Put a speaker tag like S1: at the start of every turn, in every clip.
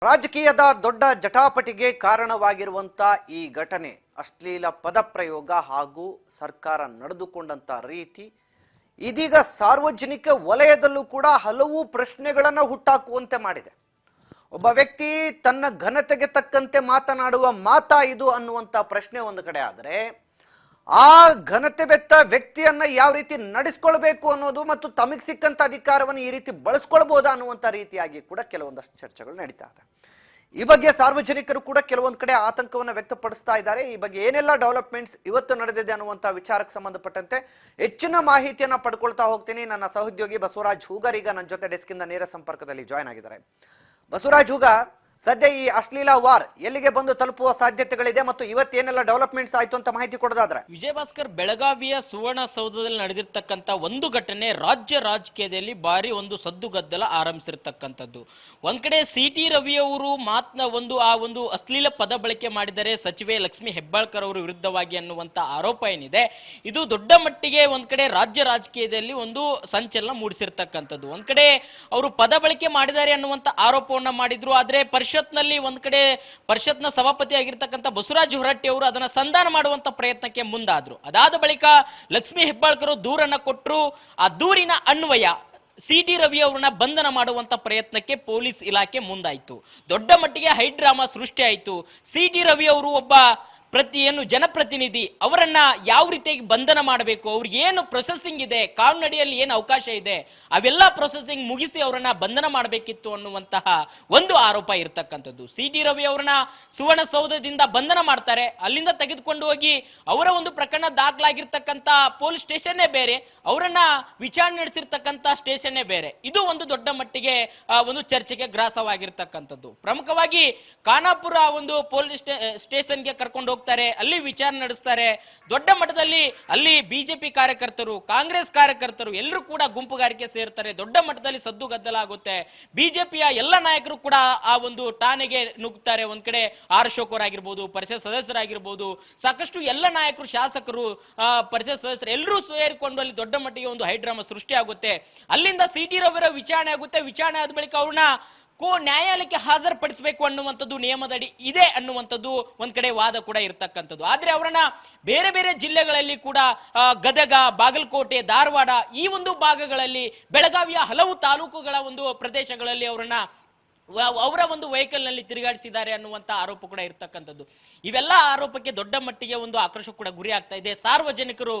S1: ರಾಜಕೀಯದ ದೊಡ್ಡ ಜಟಾಪಟಿಗೆ ಕಾರಣವಾಗಿರುವಂತ ಈ ಘಟನೆ ಅಶ್ಲೀಲ ಪದಪ್ರಯೋಗ ಹಾಗೂ ಸರ್ಕಾರ ನಡೆದುಕೊಂಡಂತ ರೀತಿ ಇದೀಗ ಸಾರ್ವಜನಿಕ ವಲಯದಲ್ಲೂ ಕೂಡ ಹಲವು ಪ್ರಶ್ನೆಗಳನ್ನು ಹುಟ್ಟಾಕುವಂತೆ ಮಾಡಿದೆ. ಒಬ್ಬ ವ್ಯಕ್ತಿ ತನ್ನ ಘನತೆಗೆ ತಕ್ಕಂತೆ ಮಾತನಾಡುವ ಮಾತಾ ಇದು ಅನ್ನುವಂತ ಪ್ರಶ್ನೆ ಒಂದು ಕಡೆ ಆದರೆ, ಆ ಘನತೆ ಬೆತ್ತ ವ್ಯಕ್ತಿಯನ್ನ ಯಾವ ರೀತಿ ನಡೆಸ್ಕೊಳ್ಬೇಕು ಅನ್ನೋದು ಮತ್ತು ತಮಗೆ ಸಿಕ್ಕಂತ ಅಧಿಕಾರವನ್ನು ಈ ರೀತಿ ಬಳಸ್ಕೊಳ್ಬಹುದಾ ಅನ್ನುವಂತ ರೀತಿಯಾಗಿ ಕೂಡ ಕೆಲವೊಂದಷ್ಟು ಚರ್ಚೆಗಳು ನಡೀತಾ ಇದೆ. ಈ ಬಗ್ಗೆ ಸಾರ್ವಜನಿಕರು ಕೂಡ ಕೆಲವೊಂದು ಕಡೆ ಆತಂಕವನ್ನು ವ್ಯಕ್ತಪಡಿಸ್ತಾ ಇದ್ದಾರೆ. ಈ ಬಗ್ಗೆ ಏನೆಲ್ಲ ಡೆವಲಪ್ಮೆಂಟ್ಸ್ ಇವತ್ತು ನಡೆದಿದೆ ಅನ್ನುವಂತ ವಿಚಾರಕ್ಕೆ ಸಂಬಂಧಪಟ್ಟಂತೆ ಹೆಚ್ಚಿನ ಮಾಹಿತಿಯನ್ನ ಪಡ್ಕೊಳ್ತಾ ಹೋಗ್ತೀನಿ. ನನ್ನ ಸಹೋದ್ಯೋಗಿ ಬಸವರಾಜ್ ಹೂಗಾರ್ ಈಗ ನನ್ನ ಜೊತೆ ಡೆಸ್ಕ್ ಇಂದ ನೇರ ಸಂಪರ್ಕದಲ್ಲಿ ಜಾಯ್ನ್ ಆಗಿದ್ದಾರೆ. ಬಸವರಾಜ್ ಹೂಗಾರ್, ಸದ್ಯ ಈ ಅಶ್ಲೀಲ ವಾರ್ ಎಲ್ಲಿಗೆ ಬಂದು ತಲುಪುವ ಸಾಧ್ಯತೆಗಳಿದೆ ಮತ್ತು ಇವತ್ತೇನೆಲ್ಲ ಡೆವಲಪ್ಮೆಂಟ್ಸ್ ಆಯ್ತು ಅಂತ ಮಾಹಿತಿ ಕೊಡೋದಾದ್ರೆ?
S2: ವಿಜಯ ಭಾಸ್ಕರ್, ಬೆಳಗಾವಿಯ ಸುವರ್ಣಸೌಧದಲ್ಲಿ ನಡೆದಿರ್ತಕ್ಕಂಥ ಒಂದು ಘಟನೆ ರಾಜ್ಯ ರಾಜಕೀಯದಲ್ಲಿ ಭಾರಿ ಒಂದು ಸದ್ದುಗದ್ದಲ ಆರಂಭಿಸಿರ್ತಕ್ಕಂಥದ್ದು. ಒಂದ್ ಕಡೆ ಸಿ.ಟಿ. ರವಿ ಅವರು ಒಂದು ಅಶ್ಲೀಲ ಪದ ಬಳಕೆ ಮಾಡಿದರೆ ಸಚಿವೆ ಲಕ್ಷ್ಮಿ ಹೆಬ್ಬಾಳ್ಕರ್ ಅವರು ವಿರುದ್ಧವಾಗಿ ಅನ್ನುವಂತ ಆರೋಪ ಏನಿದೆ, ಇದು ದೊಡ್ಡ ಮಟ್ಟಿಗೆ ಒಂದ್ ಕಡೆ ರಾಜ್ಯ ರಾಜಕೀಯದಲ್ಲಿ ಒಂದು ಸಂಚಲನ ಮೂಡಿಸಿರ್ತಕ್ಕಂಥದ್ದು. ಒಂದ್ ಕಡೆ ಅವರು ಪದ ಬಳಕೆ ಮಾಡಿದ್ದಾರೆ ಅನ್ನುವಂತ ಆರೋಪವನ್ನ ಮಾಡಿದ್ರು. ಆದ್ರೆ ಪರಿಷತ್ನಲ್ಲಿ ಒಂದ್ ಕಡೆ ಪರಿಷತ್ನ ಸಭಾಪತಿ ಆಗಿರ್ತಕ್ಕಂಥ ಬಸವರಾಜ ಹೊರಟ್ಟಿ ಅವರು ಅದನ್ನ ಸಂಧಾನ ಮಾಡುವಂತ ಪ್ರಯತ್ನಕ್ಕೆ ಮುಂದಾದ್ರು. ಅದಾದ ಬಳಿಕ ಲಕ್ಷ್ಮಿ ಹೆಬ್ಬಾಳ್ಕರ್ ದೂರನ್ನ ಕೊಟ್ಟರು. ಆ ದೂರಿನ ಅನ್ವಯ ಸಿ.ಟಿ. ರವಿ ಅವರನ್ನ ಬಂಧನ ಮಾಡುವಂತ ಪ್ರಯತ್ನಕ್ಕೆ ಪೊಲೀಸ್ ಇಲಾಖೆ ಮುಂದಾಯಿತು. ದೊಡ್ಡ ಮಟ್ಟಿಗೆ ಹೈ ಡ್ರಾಮಾ ಸೃಷ್ಟಿ ಆಯಿತು. ಸಿ.ಟಿ. ರವಿ ಅವರು ಒಬ್ಬ ಜನಪ್ರತಿನಿಧಿ, ಅವರನ್ನ ಯಾವ ರೀತಿಯಾಗಿ ಬಂಧನ ಮಾಡಬೇಕು, ಅವ್ರಿಗೆ ಏನು ಪ್ರೊಸೆಸಿಂಗ್ ಇದೆ, ಕಾನೂನಡಿಯಲ್ಲಿ ಏನು ಅವಕಾಶ ಇದೆ, ಅವೆಲ್ಲ ಪ್ರೊಸೆಸಿಂಗ್ ಮುಗಿಸಿ ಅವರನ್ನ ಬಂಧನ ಮಾಡಬೇಕಿತ್ತು ಅನ್ನುವಂತಹ ಒಂದು ಆರೋಪ ಇರತಕ್ಕಂಥದ್ದು. ಸಿ.ಟಿ. ರವಿ ಅವರನ್ನ ಸುವರ್ಣಸೌಧದಿಂದ ಬಂಧನ ಮಾಡ್ತಾರೆ. ಅಲ್ಲಿಂದ ತೆಗೆದುಕೊಂಡು ಹೋಗಿ ಅವರ ಒಂದು ಪ್ರಕರಣ ದಾಖಲಾಗಿರ್ತಕ್ಕಂಥ ಪೊಲೀಸ್ ಸ್ಟೇಷನ್ನೇ ಬೇರೆ, ಅವರನ್ನ ವಿಚಾರಣೆ ನಡೆಸಿರ್ತಕ್ಕಂಥ ಸ್ಟೇಷನ್ನೇ ಬೇರೆ. ಇದು ಒಂದು ದೊಡ್ಡ ಮಟ್ಟಿಗೆ ಒಂದು ಚರ್ಚೆಗೆ ಗ್ರಾಸವಾಗಿರ್ತಕ್ಕಂಥದ್ದು. ಪ್ರಮುಖವಾಗಿ ಖಾನಾಪುರ ಒಂದು ಪೊಲೀಸ್ ಸ್ಟೇಷನ್ಗೆ ಕರ್ಕೊಂಡು ಅಲ್ಲಿ ವಿಚಾರಣೆ ನಡೆಸ್ತಾರೆ. ದೊಡ್ಡ ಮಟ್ಟದಲ್ಲಿ ಅಲ್ಲಿ ಬಿಜೆಪಿ ಕಾರ್ಯಕರ್ತರು, ಕಾಂಗ್ರೆಸ್ ಕಾರ್ಯಕರ್ತರು ಎಲ್ಲರೂ ಕೂಡ ಗುಂಪುಗಾರಿಕೆ ಸೇರ್ತಾರೆ. ದೊಡ್ಡ ಮಟ್ಟದಲ್ಲಿ ಸದ್ದು ಗದ್ದಲ ಆಗುತ್ತೆ. ಬಿಜೆಪಿಯ ಎಲ್ಲ ನಾಯಕರು ಕೂಡ ಆ ಒಂದು ಠಾಣೆಗೆ ನುಗ್ತಾರೆ. ಒಂದ್ ಕಡೆ ಆರ್ ಅಶೋಕ್ ಅವರಾಗಿರ್ಬೋದು, ಪರಿಷತ್ ಸದಸ್ಯರಾಗಿರ್ಬೋದು, ಸಾಕಷ್ಟು ಎಲ್ಲ ನಾಯಕರು, ಶಾಸಕರು, ಪರಿಷತ್ ಸದಸ್ಯರು ಎಲ್ಲರೂ ಸೇರಿಕೊಂಡು ಅಲ್ಲಿ ದೊಡ್ಡ ಮಟ್ಟಿಗೆ ಒಂದು ಹೈಡ್ರಾಮಾ ಸೃಷ್ಟಿ ಆಗುತ್ತೆ. ಅಲ್ಲಿಂದ ಸಿ.ಟಿ. ರವಿಯವರ ವಿಚಾರಣೆ ಆಗುತ್ತೆ. ವಿಚಾರಣೆ ಆದ ಬಳಿಕ ಅವ್ರನ್ನ ನ್ಯಾಯಾಲಯಕ್ಕೆ ಹಾಜರುಪಡಿಸಬೇಕು ಅನ್ನುವಂಥದ್ದು ನಿಯಮದಡಿ ಇದೆ ಅನ್ನುವಂಥದ್ದು ಒಂದ್ ಕಡೆ ವಾದ ಕೂಡ ಇರತಕ್ಕಂಥದ್ದು. ಆದ್ರೆ ಅವರನ್ನ ಬೇರೆ ಬೇರೆ ಜಿಲ್ಲೆಗಳಲ್ಲಿ ಕೂಡ ಗದಗ, ಬಾಗಲಕೋಟೆ, ಧಾರವಾಡ ಈ ಒಂದು ಭಾಗಗಳಲ್ಲಿ, ಬೆಳಗಾವಿಯ ಹಲವು ತಾಲೂಕುಗಳ ಒಂದು ಪ್ರದೇಶಗಳಲ್ಲಿ ಅವರ ಒಂದು ವೆಹಿಕಲ್ ನಲ್ಲಿ ತಿರುಗಾಡಿಸಿದ್ದಾರೆ ಅನ್ನುವಂತ ಆರೋಪ ಕೂಡ ಇರತಕ್ಕಂಥದ್ದು. ಇವೆಲ್ಲ ಆರೋಪಕ್ಕೆ ದೊಡ್ಡ ಮಟ್ಟಿಗೆ ಒಂದು ಆಕ್ರೋಶ ಕೂಡ ಗುರಿ ಆಗ್ತಾ ಇದೆ. ಸಾರ್ವಜನಿಕರು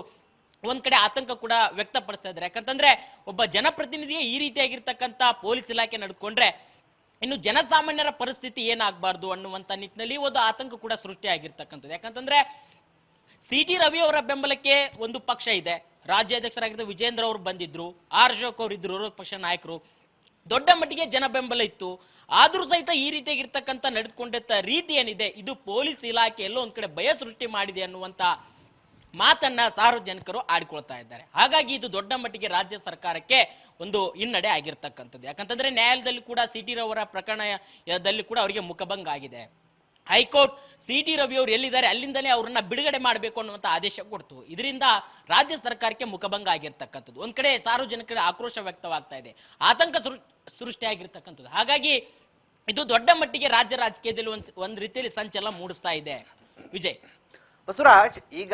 S2: ಒಂದ್ ಕಡೆ ಆತಂಕ ಕೂಡ ವ್ಯಕ್ತಪಡಿಸ್ತಾ ಇದ್ದಾರೆ. ಯಾಕಂತಂದ್ರೆ ಒಬ್ಬ ಜನಪ್ರತಿನಿಧಿಯೇ ಈ ರೀತಿಯಾಗಿರ್ತಕ್ಕಂಥ ಪೊಲೀಸ್ ಇಲಾಖೆ ನಡೆದುಕೊಂಡ್ರೆ ಇನ್ನು ಜನಸಾಮಾನ್ಯರ ಪರಿಸ್ಥಿತಿ ಏನಾಗಬಾರ್ದು ಅನ್ನುವಂತ ನಿಟ್ಟಿನಲ್ಲಿ ಒಂದು ಆತಂಕ ಕೂಡ ಸೃಷ್ಟಿಯಾಗಿರ್ತಕ್ಕಂಥದ್ದು. ಯಾಕಂತಂದ್ರೆ ಸಿ.ಟಿ. ರವಿ ಅವರ ಬೆಂಬಲಕ್ಕೆ ಒಂದು ಪಕ್ಷ ಇದೆ. ರಾಜ್ಯಾಧ್ಯಕ್ಷರಾಗಿದ್ದ ವಿಜೇಂದ್ರ ಅವರು ಬಂದಿದ್ರು, ಆರ್ ಅಶೋಕ್ ಅವರು ಇದ್ರು, ವಿರೋಧ ಪಕ್ಷ ನಾಯಕರು. ದೊಡ್ಡ ಮಟ್ಟಿಗೆ ಜನ ಬೆಂಬಲ ಇತ್ತು. ಆದ್ರೂ ಸಹಿತ ಈ ರೀತಿಯಾಗಿರ್ತಕ್ಕಂಥ ನಡೆದುಕೊಂಡ ರೀತಿ ಏನಿದೆ, ಇದು ಪೊಲೀಸ್ ಇಲಾಖೆ ಎಲ್ಲೋ ಒಂದ್ ಕಡೆ ಭಯ ಸೃಷ್ಟಿ ಮಾಡಿದೆ ಅನ್ನುವಂತ ಮಾತನ್ನ ಸಾರ್ವಜನಿಕರು ಆಡಿಕೊಳ್ತಾ ಇದ್ದಾರೆ. ಹಾಗಾಗಿ ಇದು ದೊಡ್ಡ ಮಟ್ಟಿಗೆ ರಾಜ್ಯ ಸರ್ಕಾರಕ್ಕೆ ಒಂದು ಹಿನ್ನಡೆ ಆಗಿರ್ತಕ್ಕಂಥದ್ದು. ಯಾಕಂತಂದ್ರೆ ನ್ಯಾಯಾಲಯದಲ್ಲಿ ಕೂಡ ಸಿ.ಟಿ. ರವಿಯವರ ಪ್ರಕರಣದಲ್ಲಿ ಕೂಡ ಅವರಿಗೆ ಮುಖಭಂಗ ಆಗಿದೆ. High court CT. ರವಿ ಅವರು ಎಲ್ಲಿದ್ದಾರೆ ಅಲ್ಲಿಂದಲೇ ಅವರನ್ನ ಬಿಡುಗಡೆ ಮಾಡಬೇಕು ಅನ್ನುವಂತ ಆದೇಶ ಕೊಡ್ತು. ಇದರಿಂದ ರಾಜ್ಯ ಸರ್ಕಾರಕ್ಕೆ ಮುಖಭಂಗ ಆಗಿರ್ತಕ್ಕಂಥದ್ದು. ಒಂದ್ ಕಡೆ ಸಾರ್ವಜನಿಕರ ಆಕ್ರೋಶ ವ್ಯಕ್ತವಾಗ್ತಾ ಇದೆ, ಆತಂಕ ಸೃಷ್ಟಿಯಾಗಿರ್ತಕ್ಕಂಥದ್ದು. ಹಾಗಾಗಿ ಇದು ದೊಡ್ಡ ಮಟ್ಟಿಗೆ ರಾಜ್ಯ ರಾಜಕೀಯದಲ್ಲಿ ಒಂದ್ ರೀತಿಯಲ್ಲಿ ಸಂಚಲನ ಮೂಡಿಸ್ತಾ ಇದೆ. ವಿಜಯ್,
S1: ಬಸವರಾಜ್, ಈಗ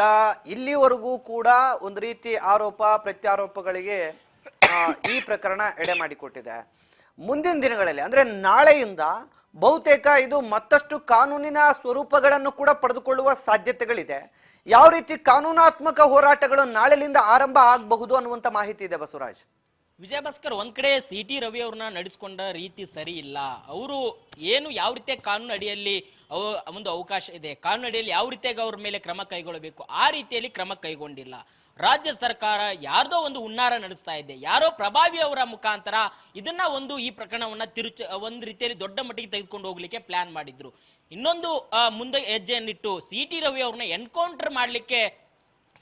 S1: ಇಲ್ಲಿವರೆಗೂ ಕೂಡ ಒಂದು ರೀತಿ ಆರೋಪ ಪ್ರತ್ಯಾರೋಪಗಳಿಗೆ ಈ ಪ್ರಕರಣ ಎಡೆ ಮಾಡಿಕೊಟ್ಟಿದೆ. ಮುಂದಿನ ದಿನಗಳಲ್ಲಿ ಅಂದ್ರೆ ನಾಳೆಯಿಂದ ಬಹುತೇಕ ಇದು ಮತ್ತಷ್ಟು ಕಾನೂನಿನ ಸ್ವರೂಪಗಳನ್ನು ಕೂಡ ಪಡೆದುಕೊಳ್ಳುವ ಸಾಧ್ಯತೆಗಳಿದೆ. ಯಾವ ರೀತಿ ಕಾನೂನಾತ್ಮಕ ಹೋರಾಟಗಳು ನಾಳೆಯಿಂದ ಆರಂಭ ಆಗಬಹುದು ಅನ್ನುವಂತ ಮಾಹಿತಿ ಇದೆ ಬಸವರಾಜ್?
S2: ವಿಜಯ ಭಾಸ್ಕರ್, ಒಂದ್ ಕಡೆ ಸಿ.ಟಿ. ರವಿ ಅವ್ರನ್ನ ನಡೆಸಿಕೊಂಡ ರೀತಿ ಸರಿ ಇಲ್ಲ. ಅವರು ಯಾವ ರೀತಿಯ ಕಾನೂನು ಅಡಿಯಲ್ಲಿ ಒಂದು ಅವಕಾಶ ಇದೆ, ಕಾನೂನು ಅಡಿಯಲ್ಲಿ ಯಾವ ರೀತಿಯಾಗಿ ಅವ್ರ ಮೇಲೆ ಕ್ರಮ ಕೈಗೊಳ್ಳಬೇಕು, ಆ ರೀತಿಯಲ್ಲಿ ಕ್ರಮ ಕೈಗೊಂಡಿಲ್ಲ. ರಾಜ್ಯ ಸರ್ಕಾರ ಯಾರ್ದೋ ಒಂದು ಹುನ್ನಾರ ನಡೆಸ್ತಾ ಇದೆ. ಯಾರೋ ಪ್ರಭಾವಿ ಅವರ ಮುಖಾಂತರ ಇದನ್ನ ಈ ಪ್ರಕರಣವನ್ನ ಒಂದ್ ರೀತಿಯಲ್ಲಿ ದೊಡ್ಡ ಮಟ್ಟಿಗೆ ತೆಗೆದುಕೊಂಡು ಹೋಗ್ಲಿಕ್ಕೆ ಪ್ಲಾನ್ ಮಾಡಿದ್ರು. ಇನ್ನೊಂದು ಮುಂದೆ ಹೆಜ್ಜೆಯನ್ನಿಟ್ಟು ಸಿ.ಟಿ. ರವಿ ಅವ್ರನ್ನ ಎನ್ಕೌಂಟರ್ ಮಾಡ್ಲಿಕ್ಕೆ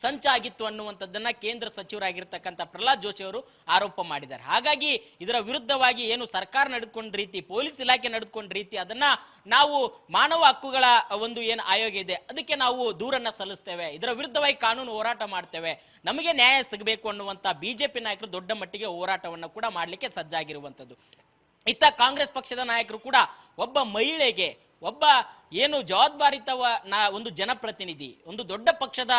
S2: ಸಂಚಾಗಿತ್ತು ಅನ್ನುವಂಥದ್ದನ್ನ ಕೇಂದ್ರ ಸಚಿವರಾಗಿರ್ತಕ್ಕಂಥ ಪ್ರಹ್ಲಾದ್ ಜೋಶಿ ಅವರು ಆರೋಪ ಮಾಡಿದ್ದಾರೆ. ಹಾಗಾಗಿ ಇದರ ವಿರುದ್ಧವಾಗಿ ಏನು ಸರ್ಕಾರ ನಡೆದುಕೊಂಡ ರೀತಿ, ಪೊಲೀಸ್ ಇಲಾಖೆ ನಡೆದುಕೊಂಡ ರೀತಿ, ಅದನ್ನ ನಾವು ಮಾನವ ಹಕ್ಕುಗಳ ಒಂದು ಏನು ಆಯೋಗ ಇದೆ ಅದಕ್ಕೆ ನಾವು ದೂರನ್ನ ಸಲ್ಲಿಸ್ತೇವೆ, ಇದರ ವಿರುದ್ಧವಾಗಿ ಕಾನೂನು ಹೋರಾಟ ಮಾಡ್ತೇವೆ, ನಮಗೆ ನ್ಯಾಯ ಸಿಗಬೇಕು ಅನ್ನುವಂಥ ಬಿಜೆಪಿ ನಾಯಕರು ದೊಡ್ಡ ಮಟ್ಟಿಗೆ ಹೋರಾಟವನ್ನು ಕೂಡ ಮಾಡಲಿಕ್ಕೆ ಸಜ್ಜಾಗಿರುವಂಥದ್ದು. ಇತ್ತ ಕಾಂಗ್ರೆಸ್ ಪಕ್ಷದ ನಾಯಕರು ಕೂಡ ಒಬ್ಬ ಮಹಿಳೆಗೆ ಒಬ್ಬ ಏನು ಒಂದು ಜನಪ್ರತಿನಿಧಿ, ಒಂದು ದೊಡ್ಡ ಪಕ್ಷದ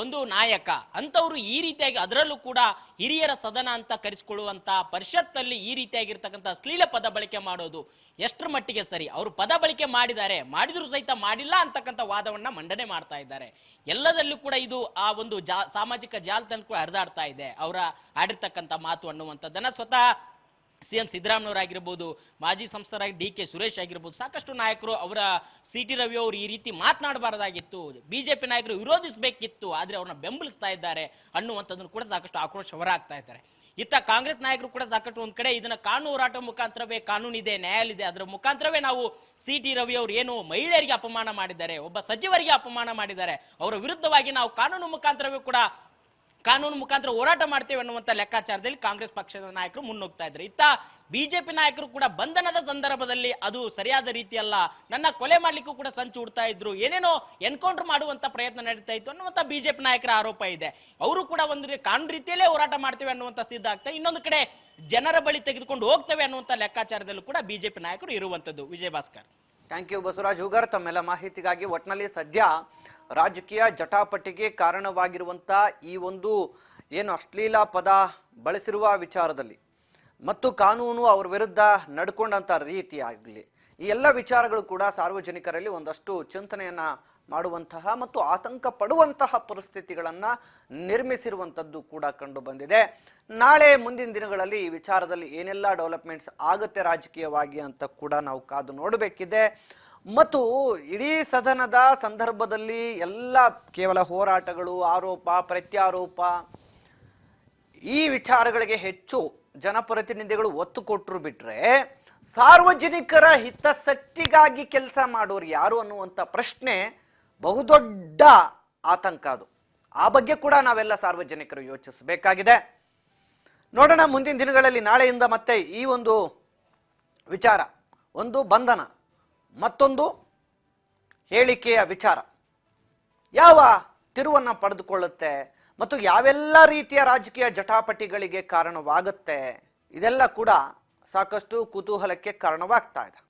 S2: ಒಂದು ನಾಯಕ ಅಂತವರು ಈ ರೀತಿಯಾಗಿ, ಅದರಲ್ಲೂ ಕೂಡ ಹಿರಿಯರ ಸದನ ಅಂತ ಕರೆಸಿಕೊಳ್ಳುವಂತ ಪರಿಷತ್ತಲ್ಲಿ ಈ ರೀತಿಯಾಗಿರ್ತಕ್ಕಂಥ ಅಶ್ಲೀಲ ಪದ ಬಳಕೆ ಮಾಡೋದು ಎಷ್ಟರ ಮಟ್ಟಿಗೆ ಸರಿ? ಅವರು ಪದ ಬಳಕೆ ಮಾಡಿದ್ರು ಸಹಿತ ಮಾಡಿಲ್ಲ ಅಂತಕ್ಕಂಥ ವಾದವನ್ನ ಮಂಡನೆ ಮಾಡ್ತಾ ಇದ್ದಾರೆ. ಎಲ್ಲದಲ್ಲೂ ಕೂಡ ಇದು ಆ ಒಂದು ಸಾಮಾಜಿಕ ಜಾಲತಾಣ ಕೂಡ ಹರಿದಾಡ್ತಾ ಇದೆ ಅವರ ಆಡಿರ್ತಕ್ಕಂಥ ಮಾತು ಅನ್ನುವಂಥದ್ದನ್ನ. ಸ್ವತಃ ಸಿಎಂ ಸಿದ್ದರಾಮಯ್ಯವರಾಗಿರ್ಬೋದು, ಮಾಜಿ ಸಂಸದರಾಗಿ ಡಿ ಕೆ ಸುರೇಶ್ ಆಗಿರ್ಬೋದು, ಸಾಕಷ್ಟು ನಾಯಕರು ಅವರ ಸಿ ಟಿ ರವಿ ಅವರು ಈ ರೀತಿ ಮಾತನಾಡಬಾರದಾಗಿತ್ತು, ಬಿಜೆಪಿ ನಾಯಕರು ವಿರೋಧಿಸಬೇಕಿತ್ತು, ಆದ್ರೆ ಅವ್ರನ್ನ ಬೆಂಬಲಿಸ್ತಾ ಇದ್ದಾರೆ ಅನ್ನುವಂಥದ್ದನ್ನು ಕೂಡ ಸಾಕಷ್ಟು ಆಕ್ರೋಶ ಹೊರಹಾಕ್ತಾ ಇದ್ದಾರೆ. ಇತ್ತ ಕಾಂಗ್ರೆಸ್ ನಾಯಕರು ಕೂಡ ಸಾಕಷ್ಟು ಒಂದ್ ಕಡೆ ಇದನ್ನ ಕಾನೂನು ಹೋರಾಟ ಮುಖಾಂತರವೇ, ಕಾನೂನಿದೆ, ನ್ಯಾಯಾಲಯ ಅದರ ಮುಖಾಂತರವೇ ನಾವು ಸಿ ಟಿ ರವಿ ಅವರು ಏನು ಮಹಿಳೆಯರಿಗೆ ಅಪಮಾನ ಮಾಡಿದ್ದಾರೆ, ಒಬ್ಬ ಸಚಿವರಿಗೆ ಅಪಮಾನ ಮಾಡಿದ್ದಾರೆ, ಅವರ ವಿರುದ್ಧವಾಗಿ ನಾವು ಕಾನೂನು ಮುಖಾಂತರ ಹೋರಾಟ ಮಾಡ್ತೇವೆ ಅನ್ನುವಂತ ಲೆಕ್ಕಾಚಾರದಲ್ಲಿ ಕಾಂಗ್ರೆಸ್ ಪಕ್ಷದ ನಾಯಕರು ಮುನ್ನುಗ್ತಾ ಇದ್ದಾರೆ. ಇತ್ತ ಬಿಜೆಪಿ ನಾಯಕರು ಕೂಡ ಬಂಧನದ ಸಂದರ್ಭದಲ್ಲಿ ಅದು ಸರಿಯಾದ ರೀತಿಯಲ್ಲ, ನನ್ನ ಕೊಲೆ ಮಾಡ್ಲಿಕ್ಕೂ ಕೂಡ ಸಂಚು ಹುಡ್ತಾ ಇದ್ರು, ಏನೇನೋ ಎನ್ಕೌಂಟರ್ ಮಾಡುವಂತ ಪ್ರಯತ್ನ ನಡೀತಾ ಇತ್ತು ಅನ್ನುವಂತ ಬಿಜೆಪಿ ನಾಯಕರ ಆರೋಪ ಇದೆ. ಅವರು ಕೂಡ ಒಂದು ಕಾನೂನು ರೀತಿಯಲ್ಲೇ ಹೋರಾಟ ಮಾಡ್ತೇವೆ ಅನ್ನುವಂತ ಸಿದ್ಧ ಆಗ್ತದೆ, ಇನ್ನೊಂದು ಕಡೆ ಜನರ ಬಳಿ ತೆಗೆದುಕೊಂಡು ಹೋಗ್ತೇವೆ ಅನ್ನುವಂತ ಲೆಕ್ಕಾಚಾರದಲ್ಲೂ ಕೂಡ ಬಿಜೆಪಿ ನಾಯಕರು ಇರುವಂತದ್ದು. ವಿಜಯ್ ಭಾಸ್ಕರ್,
S1: ಥ್ಯಾಂಕ್ ಯು ಬಸವರಾಜ್ ಹೂಗಾರ್ ತಮ್ಮೆಲ್ಲ ಮಾಹಿತಿಗಾಗಿ. ಒಟ್ಟಿನಲ್ಲಿ ಸದ್ಯ ರಾಜಕೀಯ ಜಟಾಪಟಿಗೆ ಕಾರಣವಾಗಿರುವಂಥ ಈ ಒಂದು ಏನು ಅಶ್ಲೀಲ ಪದ ಬಳಸಿರುವ ವಿಚಾರದಲ್ಲಿ ಮತ್ತು ಕಾನೂನು ಅವ್ರ ವಿರುದ್ಧ ನಡ್ಕೊಂಡಂಥ ರೀತಿ ಆಗಲಿ, ಈ ಎಲ್ಲ ವಿಚಾರಗಳು ಕೂಡ ಸಾರ್ವಜನಿಕರಲ್ಲಿ ಒಂದಷ್ಟು ಚಿಂತನೆಯನ್ನ ಮಾಡುವಂತಹ ಮತ್ತು ಆತಂಕ ಪಡುವಂತಹ ಪರಿಸ್ಥಿತಿಗಳನ್ನು ನಿರ್ಮಿಸಿರುವಂಥದ್ದು ಕೂಡ ಕಂಡು ಬಂದಿದೆ. ನಾಳೆ ಮುಂದಿನ ದಿನಗಳಲ್ಲಿ ಈ ವಿಚಾರದಲ್ಲಿ ಏನೆಲ್ಲ ಡೆವಲಪ್ಮೆಂಟ್ಸ್ ಆಗುತ್ತೆ ರಾಜಕೀಯವಾಗಿ ಅಂತ ಕೂಡ ನಾವು ಕಾದು ನೋಡಬೇಕಿದೆ. ಮತ್ತು ಇಡೀ ಸದನದ ಸಂದರ್ಭದಲ್ಲಿ ಎಲ್ಲ ಕೇವಲ ಹೋರಾಟಗಳು, ಆರೋಪ ಪ್ರತ್ಯಾರೋಪ, ಈ ವಿಚಾರಗಳಿಗೆ ಹೆಚ್ಚು ಜನಪ್ರತಿನಿಧಿಗಳು ಒತ್ತು ಕೊಟ್ಟರು ಬಿಟ್ರೆ ಸಾರ್ವಜನಿಕರ ಹಿತಾಸಕ್ತಿಗಾಗಿ ಕೆಲಸ ಮಾಡೋರು ಯಾರು ಅನ್ನುವಂಥ ಪ್ರಶ್ನೆ ಬಹುದೊಡ್ಡ ಆತಂಕ. ಅದು ಆ ಬಗ್ಗೆ ಕೂಡ ನಾವೆಲ್ಲ ಸಾರ್ವಜನಿಕರು ಯೋಚಿಸಬೇಕಾಗಿದೆ. ನೋಡೋಣ ಮುಂದಿನ ದಿನಗಳಲ್ಲಿ, ನಾಳೆಯಿಂದ ಮತ್ತೆ ಈ ಒಂದು ವಿಚಾರ, ಒಂದು ಬಂಧನ, ಮತ್ತೊಂದು ಹೇಳಿಕೆಯ ವಿಚಾರ ಯಾವ ತಿರುವನ್ನು ಪಡೆದುಕೊಳ್ಳುತ್ತೆ ಮತ್ತು ಯಾವೆಲ್ಲ ರೀತಿಯ ರಾಜಕೀಯ ಜಟಾಪಟಿಗಳಿಗೆ ಕಾರಣವಾಗುತ್ತೆ, ಇದೆಲ್ಲ ಕೂಡ ಸಾಕಷ್ಟು ಕುತೂಹಲಕ್ಕೆ ಕಾರಣವಾಗ್ತಾ ಇದೆ.